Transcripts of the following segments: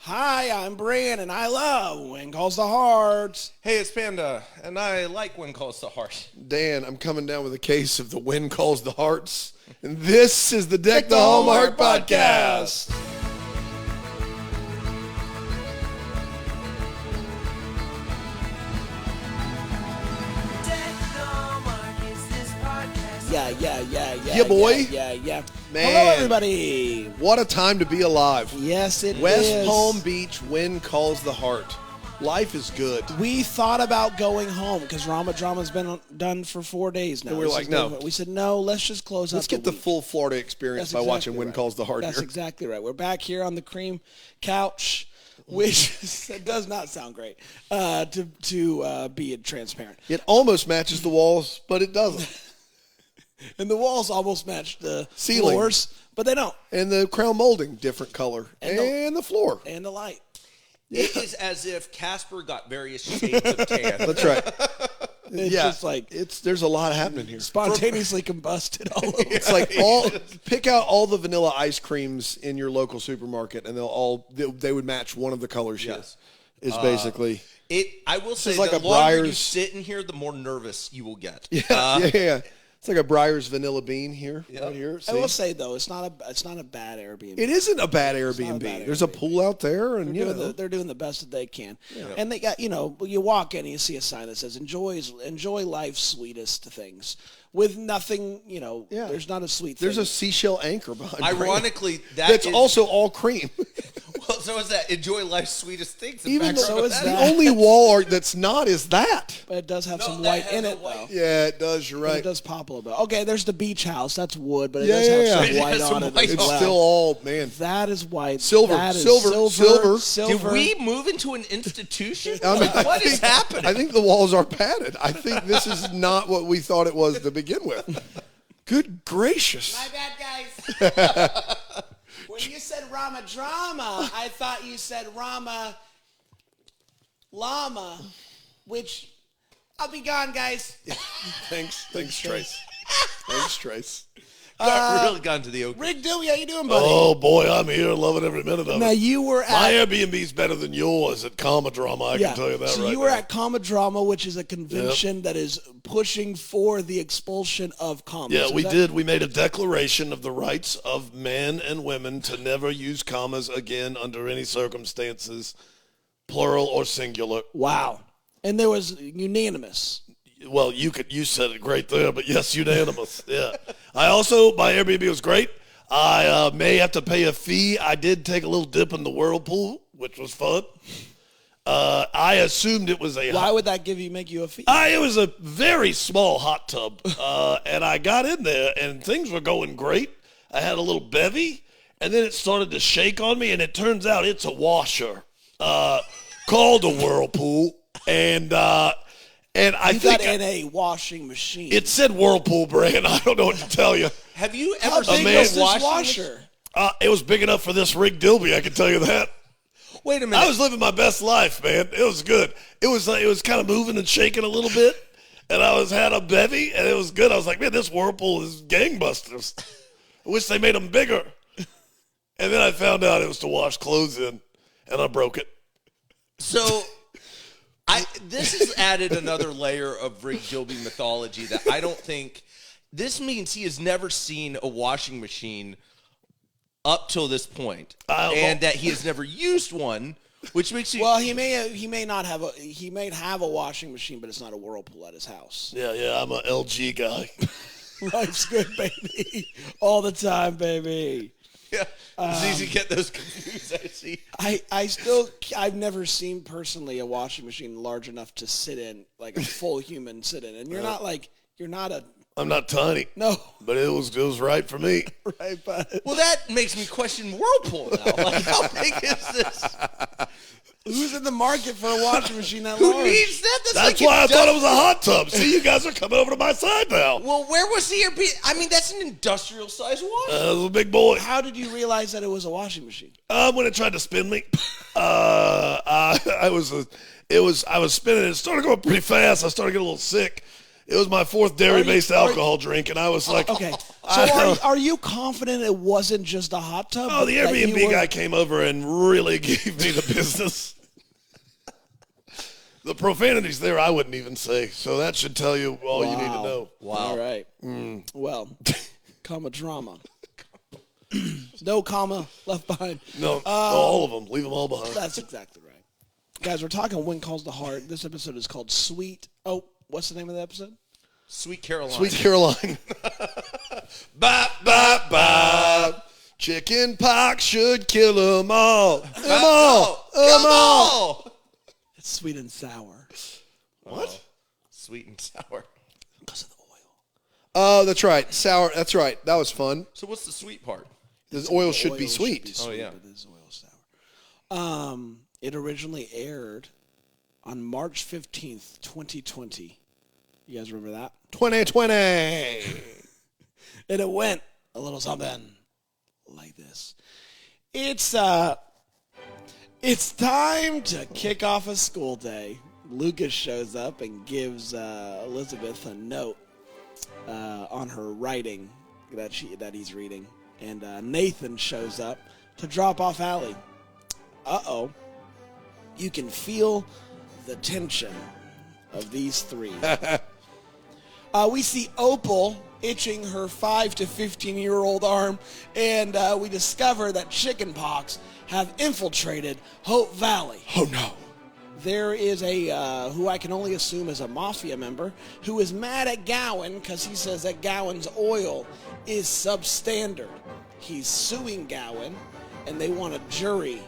Hi, I'm Brian, and I love When Calls the Heart. Hey, it's Panda, and I like When Calls the Heart. Dan, I'm coming down with a case of the When Calls the Hearts, and this is the Deck the Hallmark podcast. Yeah, boy. Yeah. Man. Hello, everybody. What a time to be alive. Yes, it is. West Palm Beach, When Calls the Heart. Life is good. We thought about going home because Rama Drama's been done for 4 days now. And we're like, no. We said, no, let's just close Let's out get the the week. full Florida experience by watching When Calls the Heart That's here. exactly right. We're back here on the cream couch, which does not sound great, to be transparent. It almost matches the walls, but it doesn't. And the walls almost match the Ceiling. floors, but they don't. And the crown molding, different color. And the floor. And the light. It is as if Casper got various shades of tan. That's right. It's just like there's a lot happening here. spontaneously combusted all over. It's like pick out all the vanilla ice creams in your local supermarket, and they would match one of the colors. Yes. Is basically I will say, like the a longer you Breyers- sit in here, the more nervous you will get. yeah. It's like a Breyers vanilla bean here, Yep. right here. I will See? say though, it's not a bad Airbnb. It isn't a bad not a Airbnb. bad There's a Airbnb. pool out there, and They're doing the best that they can, and they got you walk in and you see a sign that says enjoy life's sweetest things with nothing. There's not a sweet. there's thing. a seashell anchor behind. Brandon. Ironically, that's is, also all cream. well. So is that enjoy life's sweetest things? Even so is the that. only wall art that's not is that. But it does have No, some that white has in a it white. though. Yeah, it does. You're But right. it does pop a little bit. Okay, there's the beach house. That's wood, but it Yeah, does have yeah, some yeah. It white has some on it. white as It's well. still all man. That is white. Silver, That is silver. Did we move into an institution? I mean, What is happening? I think the walls are padded. I think this is not what we thought it was to begin with. Good gracious. My bad, guys. When you said Rama Drama, I thought you said Rama Llama, which I'll be gone, guys. Thanks, Trace. Thanks, Trace. really gone to the oak. Rick Dewey, how you doing, buddy? Oh, boy, I'm here loving every minute of Now, it. you were My at... Airbnb's better than yours at Comma Drama, I can tell you that so right you were now. at Comma Drama, which is a convention that is pushing for the expulsion of commas. Yeah, Is we that- did. We made a declaration of the rights of men and women to never use commas again under any circumstances, plural or singular. Wow. And there was unanimous. Well, you said it great there, but yes, unanimous. Yeah. My Airbnb was great. I may have to pay a fee. I did take a little dip in the whirlpool, which was fun. I assumed it was Why would that make you a fee? it was a very small hot tub, and I got in there, and things were going great. I had a little bevy, and then it started to shake on me, and it turns out it's a washer called a whirlpool, and I You think got in a washing machine. it said whirlpool brand. I don't know what to tell you. Have you How ever big seen was a this washing washer? It was big enough for this Rick Dilby, I can tell you that. Wait a minute. I was living my best life, man. It was good. It was kind of moving and shaking a little bit, and had a bevy, and it was good. I was like, man, this whirlpool is gangbusters. I wish they made them bigger. And then I found out it was to wash clothes in, and I broke it. So, this has added another layer of Rick Gilby mythology that I don't think. This means he has never seen a washing machine up till this point, and that he has never used one, which makes you. Well, he may have a washing machine, but it's not a whirlpool at his house. Yeah, I'm a LG guy. Life's good, baby. All the time, baby. Yeah, it's easy to get those confused. I see. I've never seen personally a washing machine large enough to sit in, like a full human sit in. And you're not a, I'm not tiny. no. But it was right for me. Right, but Well, that makes me question Whirlpool now. Like, how big is this? who's in the market for a washing machine that Who large? needs that? That's like why I thought it was a hot tub. See, you guys are coming over to my side now. Well, where was the Airbnb? I mean, that's an industrial-sized washer. It was a big boy. How did you realize that it was a washing machine? When it tried to spin me, I was spinning. It started going pretty fast. I started getting a little sick. It was my fourth dairy-based alcohol drink, and I was like, okay. So are you confident it wasn't just a hot tub? oh, the Airbnb guy came over and really gave me the business. The profanities there I wouldn't even say, so that should tell you all you need to know. Wow. All right. Well, comma drama. No comma left behind. No, all of them. Leave them all behind. That's exactly right. Guys, we're talking When Calls the Heart. This episode is called Sweet. Oh, what's the name of the episode? Sweet Caroline. Sweet Caroline. Bop, bop, bop. Chickenpox should kill them all. Them all. Them all. It's sweet and sour. What? Sweet and sour. Because of the oil. Oh, that's right. Sour. That's right. That was fun. So what's the sweet part? The oil should be sweet. Oh, yeah. But it's oil sour. It originally aired on March 15th, 2020. You guys remember that? 2020. And it went a little something like this. It's time to kick off a school day. Lucas shows up and gives Elizabeth a note on her writing that he's reading. And Nathan shows up to drop off Allie. Uh-oh. You can feel the tension of these three. We see Opal itching her 5 to 15-year-old arm, and we discover that chickenpox have infiltrated Hope Valley. Oh, no. There is a, who I can only assume is a mafia member, who is mad at Gowan because he says that Gowan's oil is substandard. He's suing Gowan, and they want a jury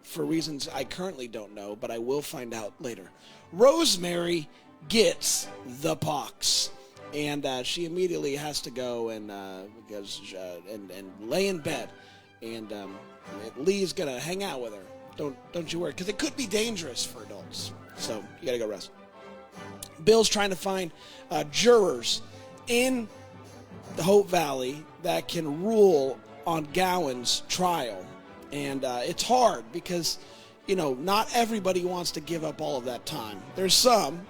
for reasons I currently don't know, but I will find out later. Rosemary gets the pox, and she immediately has to go and lay in bed, and Lee's gonna hang out with her. Don't you worry, because it could be dangerous for adults. So you gotta go rest. Bill's trying to find jurors in the Hope Valley that can rule on Gowan's trial, and it's hard because not everybody wants to give up all of that time. There's some,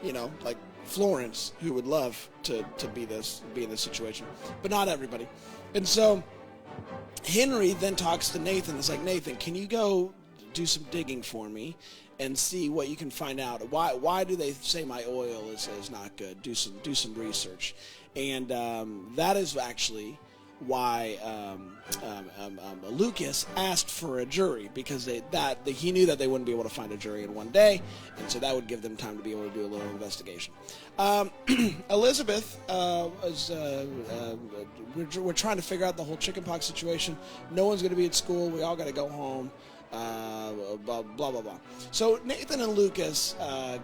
like Florence, who would love to be in this situation, but not everybody. And so Henry then talks to Nathan. It's like, Nathan, can you go do some digging for me and see what you can find out? Why do they say my oil is not good? Do some research. And that is actually why Lucas asked for a jury, because he knew that they wouldn't be able to find a jury in one day, and so that would give them time to be able to do a little investigation. Elizabeth we're trying to figure out the whole chickenpox situation. No one's going to be at school. We all got to go home. Blah blah blah. So Nathan and Lucas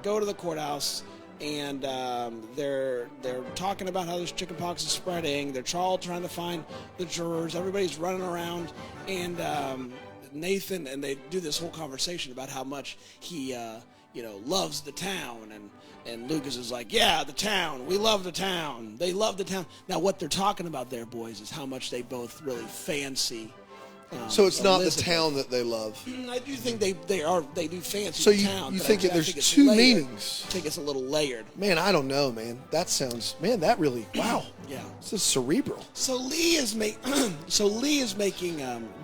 go to the courthouse. And they're talking about how this chickenpox is spreading. They're all trying to find the jurors. Everybody's running around, and Nathan, and they do this whole conversation about how much he loves the town, and Lucas is like, yeah, the town, we love the town, they love the town. Now what they're talking about there, boys, is how much they both really fancy. So it's not Elizabeth. The town that they love. I do think they do fancy So the town. you but think I that there's think it's two layered. meanings? I think it's a little layered. Man, I don't know, man. That really, wow. Yeah. This is cerebral. So Lee is making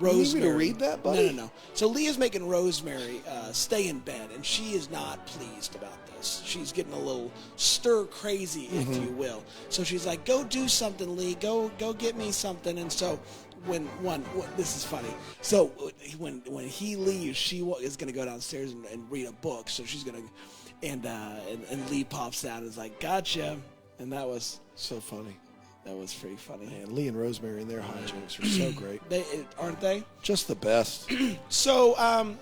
Rosemary. You need me to read that, buddy? No. So Lee is making Rosemary stay in bed, and she is not pleased about this. She's getting a little stir crazy, if you will. So she's like, "Go do something, Lee. Go get me something." And so this is funny. So when he leaves, she is going to go downstairs and read a book. So she's going to, and Lee pops out and is like, "Gotcha," and that was So funny. That was pretty funny. Man, Lee and Rosemary and their hijinks are so great. Aren't they? Just the best. So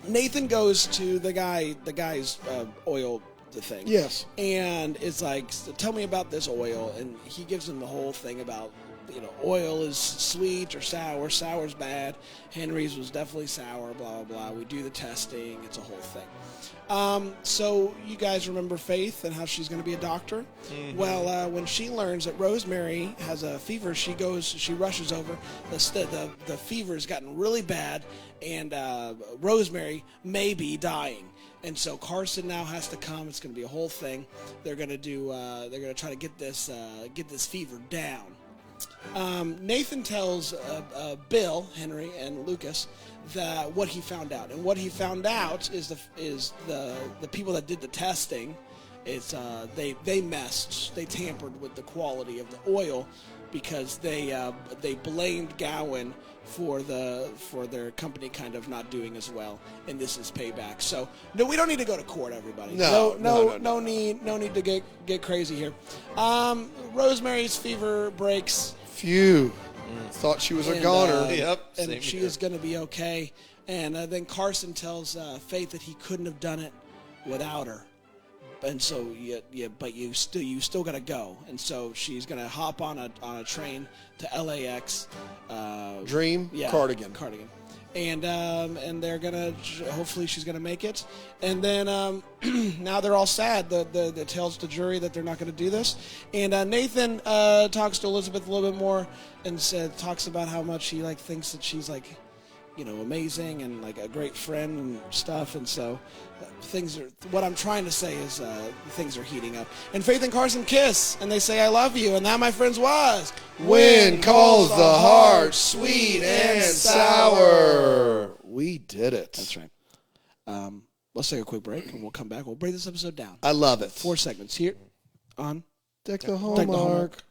Nathan goes to the guy's oil thing. Yes. And it's like, tell me about this oil, and he gives him the whole thing about oil is sweet or sour. Sour's bad. Henry's was definitely sour. Blah blah blah. We do the testing. It's a whole thing. So you guys remember Faith and how she's going to be a doctor? Mm-hmm. Well, when she learns that Rosemary has a fever, she rushes over. The fever's gotten really bad, and Rosemary may be dying. And so Carson now has to come. It's going to be a whole thing. They're going to do. They're going to try to get this fever down. Nathan tells Bill, Henry, and Lucas that what he found out, and what he found out is the people that did the testing. It's they messed. They tampered with the quality of the oil because they blamed Gowan for their company kind of not doing as well, and this is payback. So no, we don't need to go to court, everybody. No need to get crazy here. Rosemary's fever breaks. Phew. Thought she was a goner. Yep. And she is going to be okay. And then Carson tells Faith that he couldn't have done it without her. And so, but you still got to go. And so she's going to hop on a train to LAX. Dream? Yeah, Cardigan. And they're gonna, hopefully she's gonna make it. And then now they're all sad. The tells the jury that they're not gonna do this. And Nathan talks to Elizabeth a little bit more and talks about how much he thinks that she's amazing and a great friend and stuff. And so things are. What I'm trying to say is things are heating up. And Faith and Carson kiss and they say I love you. And that, my friends, was When Calls the Heart Sweet and Sour. We did it. That's right. Let's take a quick break and we'll come back. We'll break this episode down. I love it. 4 segments here on Deck the Hallmark.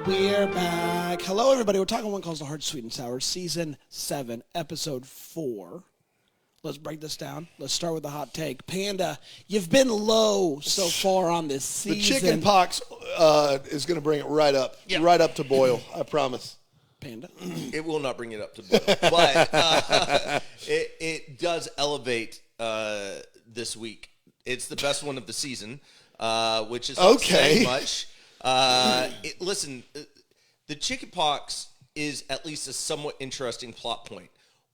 We're back. Hello, everybody. We're talking One Calls the Heart Sweet and Sour, Season 7, Episode 4. Let's break this down. Let's start with the hot take. Panda, you've been low so far on this season. The chickenpox is going to bring it right up. Yeah. Right up to boil. I promise. Panda. It will not bring it up to boil, but it does elevate this week. It's the best one of the season, which is not saying much. Listen, the chickenpox is at least a somewhat interesting plot point.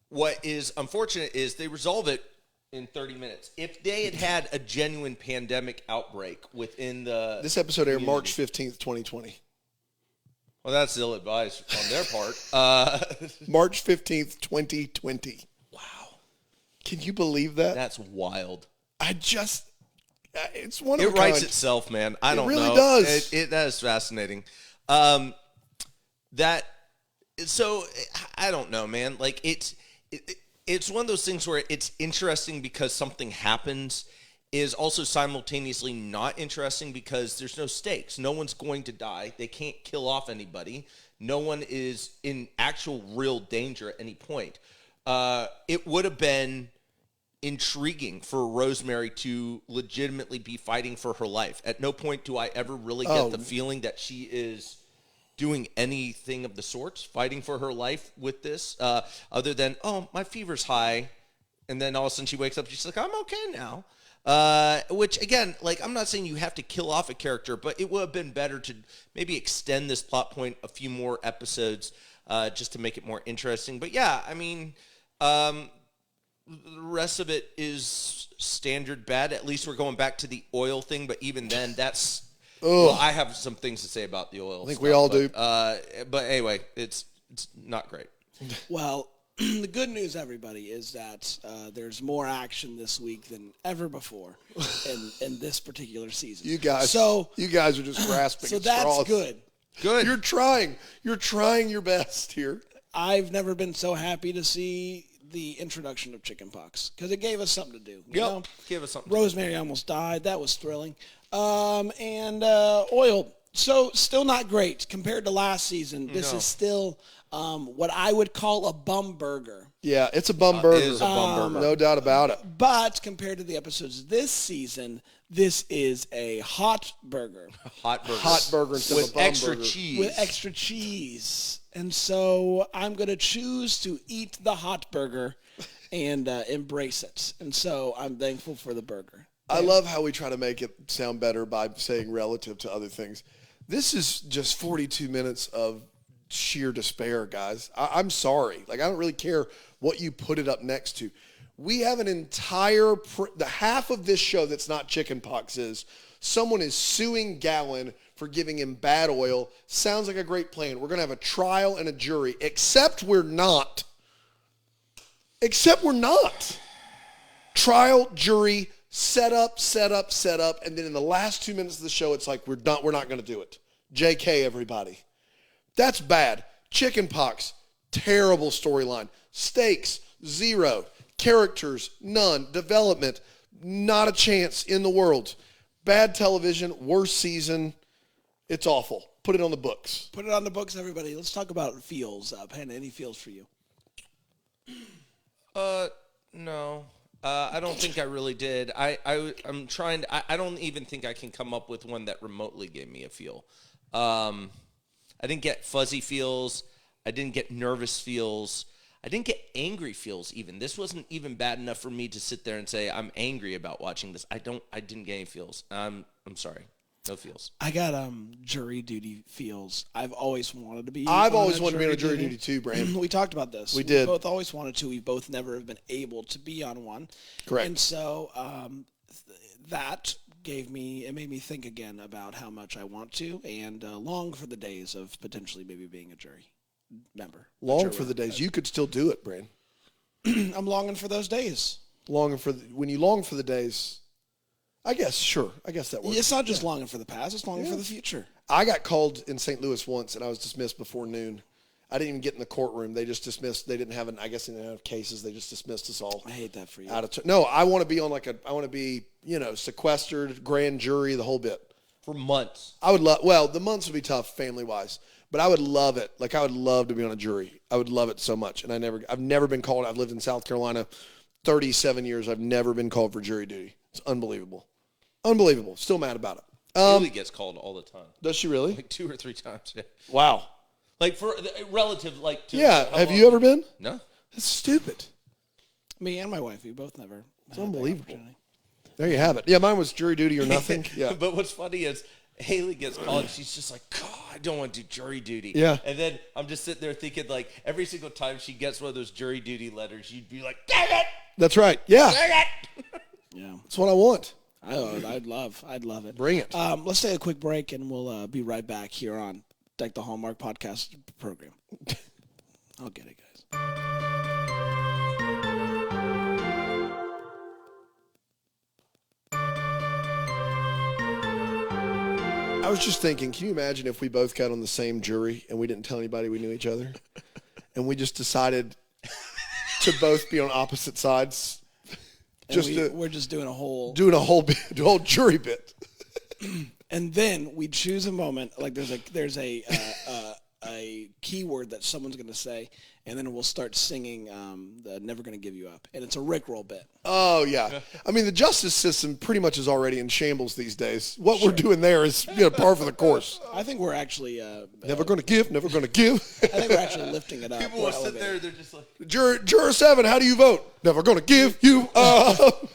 What is unfortunate is they resolve it in 30 minutes. If they had had a genuine pandemic outbreak within this episode aired March 15th, 2020. Well, that's ill-advised on their part. March 15th, 2020. Wow. Can you believe that? That's wild. It's one of It writes itself, man. I don't know. It really does. That is fascinating. So I don't know, man. It's one of those things where it's interesting because something happens, is also simultaneously not interesting because there's no stakes. No one's going to die. They can't kill off anybody. No one is in actual real danger at any point. It would have been intriguing for Rosemary to legitimately be fighting for her life. At no point do I ever really get the feeling that she is doing anything of the sorts, fighting for her life with this, other than, my fever's high. And then all of a sudden she wakes up, she's like, I'm okay now. Which, again, I'm not saying you have to kill off a character, but it would have been better to maybe extend this plot point a few more episodes just to make it more interesting. But, yeah, I mean, the rest of it is standard bad. At least we're going back to the oil thing, but even then, that's... Well, I have some things to say about the oil. I think we all do. But anyway, it's not great. Well, the good news, everybody, is that there's more action this week than ever before in this particular season. You guys are just grasping so at that's straws. good. Good. You're trying your best here. I've never been so happy to see the introduction of chickenpox because it gave us something to do. You know? Give us something. Rosemary almost died. That was thrilling. And oil. So still not great compared to last season. This is still what I would call a bum burger. Yeah, it's a bum burger. It is a bum burger. No doubt about it. But compared to the episodes this season, this is a hot burger. Hot burger. Hot burger instead of a with bum extra burger. cheese. With extra cheese. And so I'm going to choose to eat the hot burger and embrace it. And so I'm thankful for the burger. I love how we try to make it sound better by saying relative to other things. This is just 42 minutes of sheer despair, guys. I'm sorry. I don't really care what you put it up next to. We have an entire, the half of this show that's not chickenpox is someone is suing Gowan for giving him bad oil. Sounds like a great plan. We're going to have a trial and a jury, except we're not. Except we're not. Trial, jury, set up, and then in the last 2 minutes of the show, it's like we're not going to do it. JK, everybody. That's bad. Chickenpox, terrible storyline. Stakes, 0. Characters, none. Development, not a chance in the world. Bad television, worst season. It's awful. Put it on the books. Put it on the books, everybody. Let's talk about feels. Panda, any feels for you? No. I don't think I really did. I'm trying I don't even think I can come up with one that remotely gave me a feel. I didn't get fuzzy feels. I didn't get nervous feels. I didn't get angry feels even. This wasn't even bad enough for me to sit there and say I'm angry about watching this. I didn't get any feels. I'm sorry. No feels. I got jury duty feels. I've always wanted to be. I've always wanted to be on a jury duty too, Brand. We talked about this. We did. Both always wanted to. We both never have been able to be on one. Correct. And so that made me think again about how much I want to and long for the days of potentially maybe being a jury member. Long for the days. You could still do it, Brand. I'm longing for those days. When you long for the days, I guess, sure. I guess that works. It's not just longing for the past, it's longing for the future. I got called in St. Louis once, and I was dismissed before noon. I didn't even get in the courtroom. They just dismissed. They didn't have they didn't have cases. They just dismissed us all. I hate that for you. No, I want to be on I want to be, sequestered, grand jury, the whole bit. For months. I would the months would be tough family-wise, but I would love it. Like, I would love to be on a jury. I would love it so much. And I've never been called. I've lived in South Carolina 37 years. I've never been called for jury duty. It's unbelievable. Unbelievable. Still mad about it. Haley gets called all the time. Does she really? Like 2 or 3 times. Yeah. Wow. Like for relative, like to Yeah. Have you ever been? No. That's stupid. Me and my wife, we both never. It's unbelievable. There you have it. Yeah, mine was jury duty or nothing. Yeah. But what's funny is Haley gets called, and she's just like, God, I don't want to do jury duty. Yeah. And then I'm just sitting there thinking, like, every single time she gets one of those jury duty letters, you'd be like, dang it! That's right. Yeah. Dang it! Yeah. That's what I want. I'd love it. Bring it. Let's take a quick break, and we'll be right back here on Deck the Hallmark podcast program. I'll get it, guys. I was just thinking, can you imagine if we both got on the same jury and we didn't tell anybody we knew each other? And we just decided to both be on opposite sides? We're just doing a whole jury bit. And then we choose a moment, like there's a keyword that someone's going to say, and then we'll start singing the Never Gonna Give You Up. And it's a Rickroll bit. Oh, yeah. I mean, the justice system pretty much is already in shambles these days. What we're doing there is par for the course. I think we're actually... never going to give, never going to give. I think we're actually lifting it up. People will sit there, they're just like... Juror 7, how do you vote? Never going to give you up.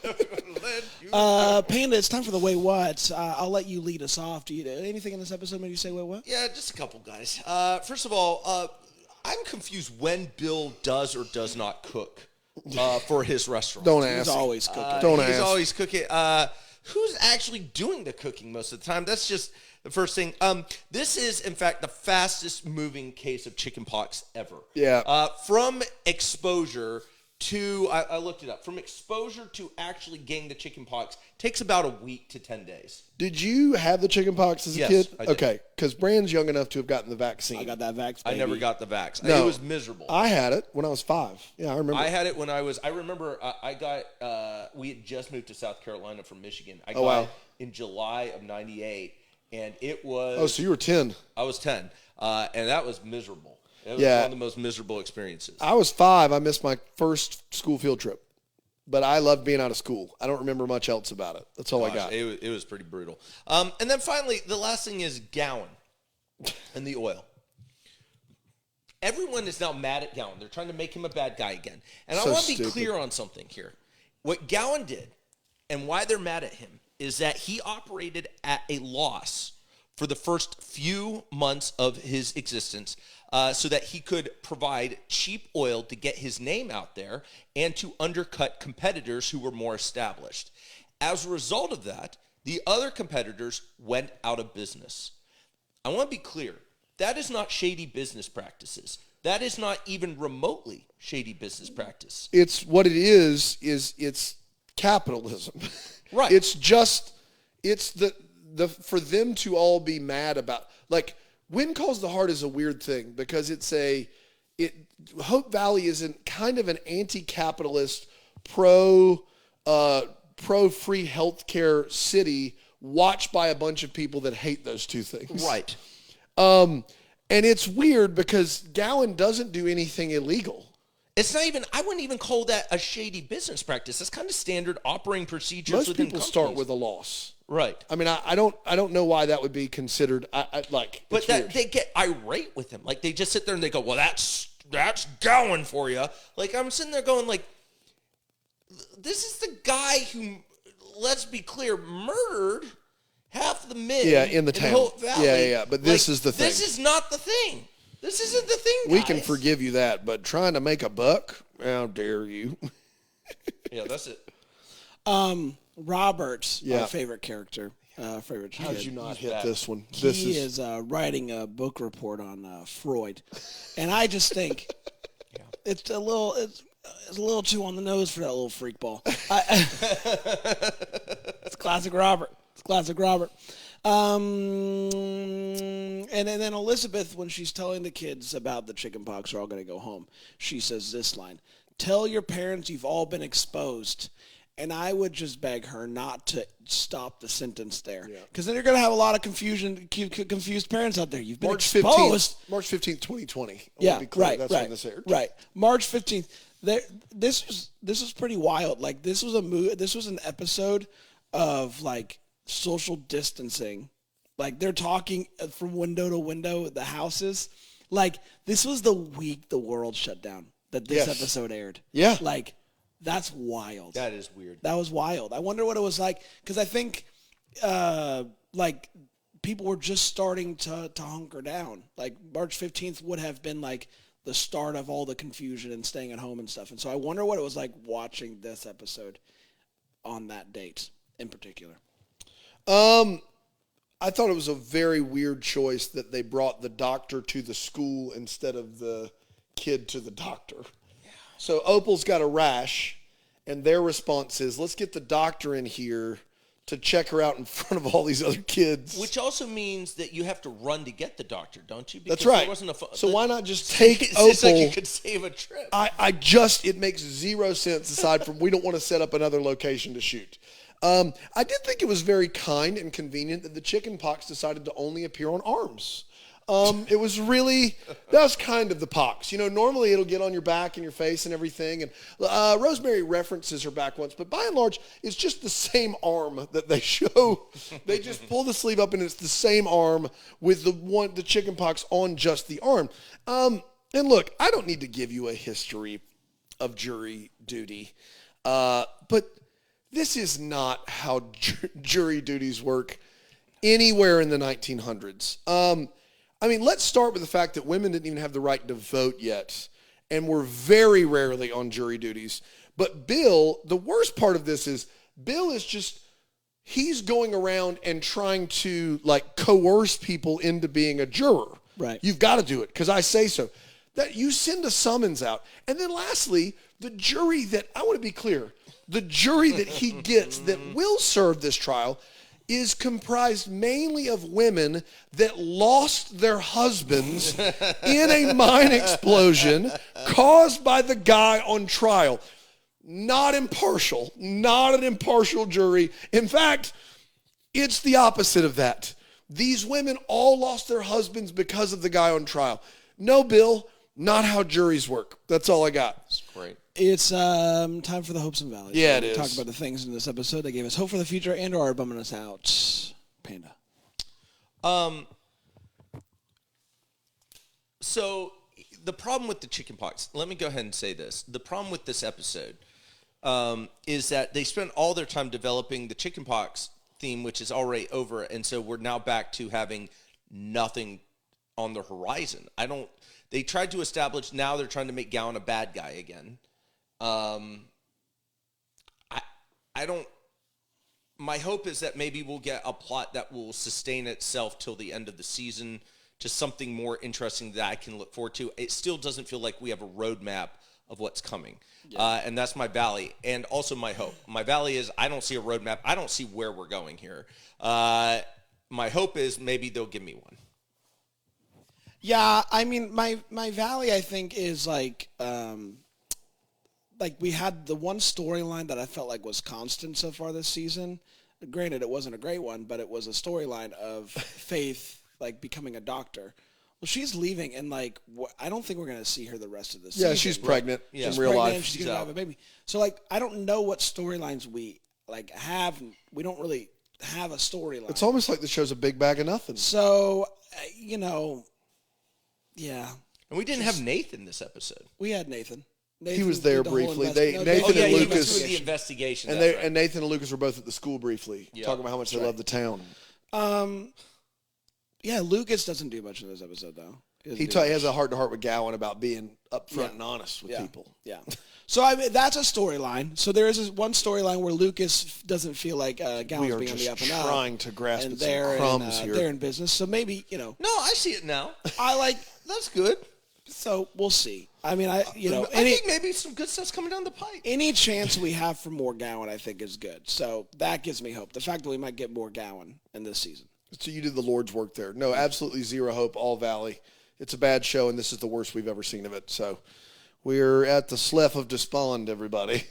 Panda, it's time for the Wait What. I'll let you lead us off. Do you anything in this episode make you say Wait What? Yeah, just a couple, guys. First of all, I'm confused when Bill does or does not cook for his restaurant. Don't ask. He's always cooking. Don't He's ask. always cooking. Who's actually doing the cooking most of the time? That's just the first thing. This is, in fact, the fastest moving case of chickenpox ever. Yeah. From exposure to, I looked it up, from exposure to actually getting the chickenpox takes about a week to 10 days. Did you have the chickenpox as a Yes, kid? I did. Okay, because Brand's young enough to have gotten the vaccine. I got that vax, I baby. never got the vax. No. It was miserable. I had it when I was 5. Yeah, I remember. I had it when I remember I got, we had just moved to South Carolina from Michigan. I got wow. it in July of 98, and it was... Oh, so you were 10. I was 10, and that was miserable. It was Yeah. one of the most miserable experiences. I was 5. I missed my first school field trip. But I loved being out of school. I don't remember much else about it. That's all I got. It was pretty brutal. And then finally, the last thing is Gowan and the oil. Everyone is now mad at Gowan. They're trying to make him a bad guy again. And So I want to be stupid. clear on something here. What Gowan did and why they're mad at him is that he operated at a loss for the first few months of his existence so that he could provide cheap oil to get his name out there and to undercut competitors who were more established. As a result of that, the other competitors went out of business. I want to be clear. That is not shady business practices. That is not even remotely shady business practice. It's what it is it's capitalism. Right. It's the for them to all be mad about, like, Win Calls the Heart is a weird thing because Hope Valley is kind of an anti-capitalist, pro free healthcare city watched by a bunch of people that hate those two things. Right. And it's weird because Gowan doesn't do anything illegal. It's not even, I wouldn't even call that a shady business practice. That's kind of standard operating procedures Most within people companies. start with a loss. Right. I mean, I don't know why that would be considered. But they get irate with him. Like, they just sit there and they go, well, that's going for you. Like, I'm sitting there going, like, this is the guy who, let's be clear, murdered half the men in the town. Hope Valley. Yeah. But this is the thing. This is not the thing. This isn't the thing, guys. We can forgive you that, but trying to make a buck, how dare you? Yeah, that's it. Robert's my favorite character. Favorite. How did you not hit bad. this one? He is writing a book report on Freud, and I just think it's a little too on the nose for that little freak ball. It's classic Robert. And then Elizabeth, when she's telling the kids about the chickenpox are all going to go home, she says this line: "Tell your parents you've all been exposed." And I would just beg her not to stop the sentence there, because then you're going to have a lot of confused parents out there. You've been exposed. March 15th, 2020. Yeah, right. That's when this aired. Right, March 15th. This was pretty wild. Like, this was an episode of, like, social distancing. Like, they're talking from window to window, the houses. Like, this was the week the world shut down that this episode aired. Yeah. Like, that's wild. That is weird. That was wild. I wonder what it was like, because I think, like, people were just starting to hunker down. Like, March 15th would have been, like, the start of all the confusion and staying at home and stuff. And so I wonder what it was like watching this episode on that date in particular. I thought it was a very weird choice that they brought the doctor to the school instead of the kid to the doctor. Yeah. So Opal's got a rash, and their response is, let's get the doctor in here to check her out in front of all these other kids. Which also means that you have to run to get the doctor, don't you? Because that's right. So why not just take Opal? It's like you could save a trip. It makes zero sense aside from we don't want to set up another location to shoot. I did think it was very kind and convenient that the chickenpox decided to only appear on arms. It was really, that was kind of the pox. You know, normally it'll get on your back and your face and everything. And Rosemary references her back once, but by and large, it's just the same arm that they show. They just pull the sleeve up and it's the same arm with the chickenpox on just the arm. And look, I don't need to give you a history of jury duty, but this is not how jury duties work anywhere in the 1900s. I mean, let's start with the fact that women didn't even have the right to vote yet and were very rarely on jury duties. But Bill, the worst part of this is Bill is just, he's going around and trying to, like, coerce people into being a juror. Right. You've got to do it because I say so. That you send a summons out. And then lastly, the jury that, I want to be clear, the jury that he gets that will serve this trial is comprised mainly of women that lost their husbands in a mine explosion caused by the guy on trial. Not impartial. Not an impartial jury. In fact, it's the opposite of that. These women all lost their husbands because of the guy on trial. No, Bill, not how juries work. That's all I got. That's great. It's time for the hopes and valleys. Yeah, it is. is. Talk about the things in this episode that gave us hope for the future and or are bumming us out. Panda. So the problem with the chickenpox, let me go ahead and say this. The problem with this episode is that they spent all their time developing the chickenpox theme, which is already over, and so we're now back to having nothing on the horizon. They tried to establish, now they're trying to make Gowan a bad guy again. my hope is that maybe we'll get a plot that will sustain itself till the end of the season, just something more interesting that I can look forward to. It still doesn't feel like we have a roadmap of what's coming. And that's my valley, and also my hope. My valley is I don't see a roadmap. I don't see where we're going here. My hope is maybe they'll give me one. Yeah, I mean, my valley, I think, is like we had the one storyline that I felt like was constant so far this season. Granted, it wasn't a great one, but it was a storyline of Faith, like, becoming a doctor. Well, she's leaving, and, like, I don't think we're going to see her the rest of this season. Yeah, she's pregnant Yeah. in real life. She's going to have a baby. So, like, I don't know what storylines we, like, have. We don't really have a storyline. It's almost like the show's a big bag of nothing. So, yeah. And we didn't have Nathan this episode. We had Nathan. He was there did the whole briefly. Nathan Nathan and he Lucas- was doing the investigation. And that's right. and Nathan and Lucas were both at the school briefly, Yeah, talking about how much they love the town. Yeah, Lucas doesn't do much in this episode, though. He has a heart-to-heart with Gowan about being upfront and honest with people. Yeah. So I mean, that's a storyline. So there is this one storyline where Lucas doesn't feel like We Gowan's are being on the just up and up. trying to grasp And at some they're crumbs in, here. they're in business. So maybe, No, I see it now. I like, That's good. so we'll see. I mean, I any think maybe some good stuff's coming down the pipe. any chance we have for more Gowan, I think, is good. So that gives me hope. The fact that we might get more Gowan in this season. So you did the Lord's work there. No, absolutely zero hope, all Valley. It's a bad show, and this is the worst we've ever seen of it. So we're at the slough of despond, everybody.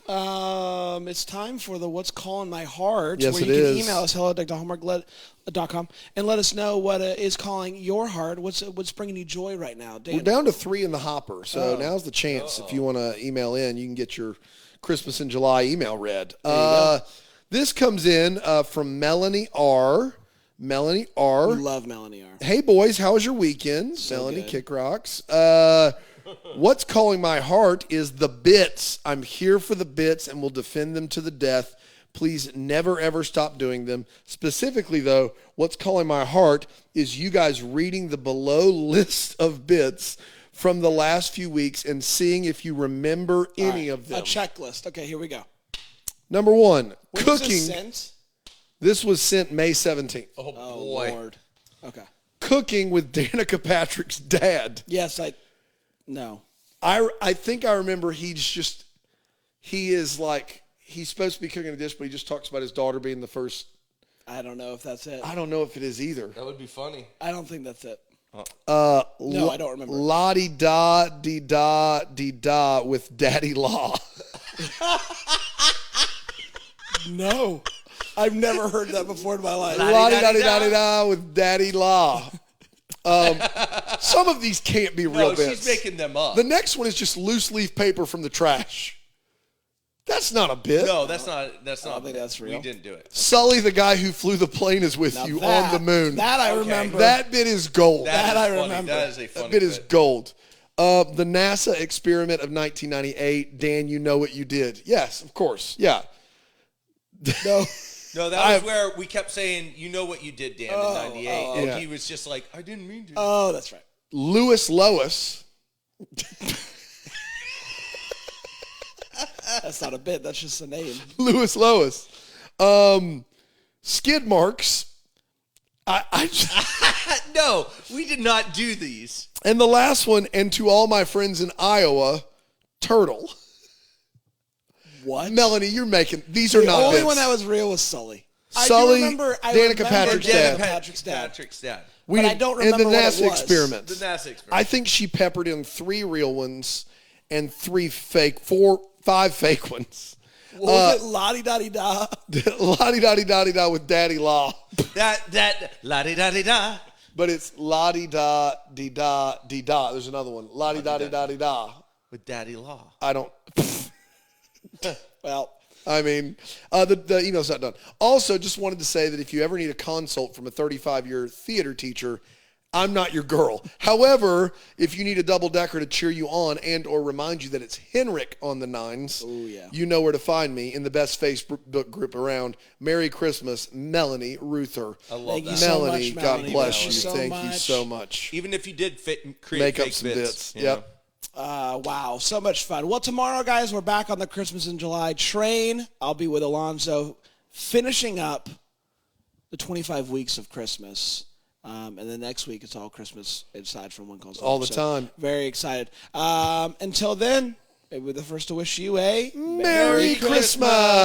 It's time for the What's Calling My Heart, Yes, where it you can is. email us, hello@homework.com, and let us know what is calling your heart. What's bringing you joy right now, Dan? We're down to 3 in the hopper, so now's the chance. If you want to email in, you can get your Christmas in July email read. This comes in from Melanie R. Melanie R. We love Melanie R. Hey, boys, how was your weekend? Melanie good. Kick Rocks. What's calling my heart is the bits. I'm here for the bits and will defend them to the death. Please never, ever stop doing them. Specifically, though, what's calling my heart is you guys reading the below list of bits from the last few weeks and seeing if you remember any of them. A checklist. Okay, here we go. Number 1, When was cooking. this sent? This was sent May 17th. Oh, Oh, boy. Lord. Okay. Cooking with Danica Patrick's dad. Yes, no. I think I remember he's supposed to be cooking a dish, but he just talks about his daughter being the first. I don't know if that's it. I don't know if it is either. That would be funny. I don't think that's it. No, I don't remember. La-di-da-di-da-di-da with Daddy Law. No. I've never heard that before in my life. La-di-da-di-da-di-da with Daddy Law. Some of these can't be real No, bits. she's making them up. The next one is just loose leaf paper from the trash. That's not a bit. No, that's not. I don't think that's real. We didn't do it. Sully, the guy who flew the plane, is with Now you that- on the moon. That I Okay. remember. That bit is gold. That is I funny. remember. That is a funny That bit is gold. The NASA experiment of 1998. Dan, you know what you did. Yes, of course. Yeah. No. No, that was where we kept saying, "You know what you did, Dan," in '98, and yeah. he was just like, "I didn't mean to." Oh, that's right. Lewis Lois. That's not a bit. That's just a name. Lewis Lois. Skid marks. No, we did not do these. And the last one, and to all my friends in Iowa, turtle. What? Melanie, you're making these are The not only bits. one that was real was Sully. Sully, I remember Danica Patrick's Danica dad. Patrick's dad. Patrick's dad. But I don't remember in the what it NASA was. experiment. The NASA experiment. I think she peppered in 3 real ones and 5 fake ones. What was it? La-di-da-di-da. La-di-da-di-da-di-da with Daddy Law. that la-di-da-di-da. But it's la-di-da-di-da-di-da. There's another one. La-di-da-di-da-di-da. With Daddy Law. I don't... Well, I mean, the email's not done. Also, just wanted to say that if you ever need a consult from a 35-year theater teacher, I'm not your girl. However, if you need a double-decker to cheer you on and or remind you that it's Henrik on the nines, yeah. you know where to find me in the best Facebook group around. Merry Christmas, Melanie Ruther. I love Thank you that. so Melanie, much, God Melanie. bless Thank you. you so Thank you much. so much. Even if you did create Make fake up some bits. you Yep. know. wow, so much fun. Well, tomorrow, guys, we're back on the Christmas in July train. I'll be with Alonzo finishing up the 25 weeks of Christmas. And then next week, it's all Christmas aside from one console. All the time. Very excited. Until then, maybe we're the first to wish you a Merry Christmas.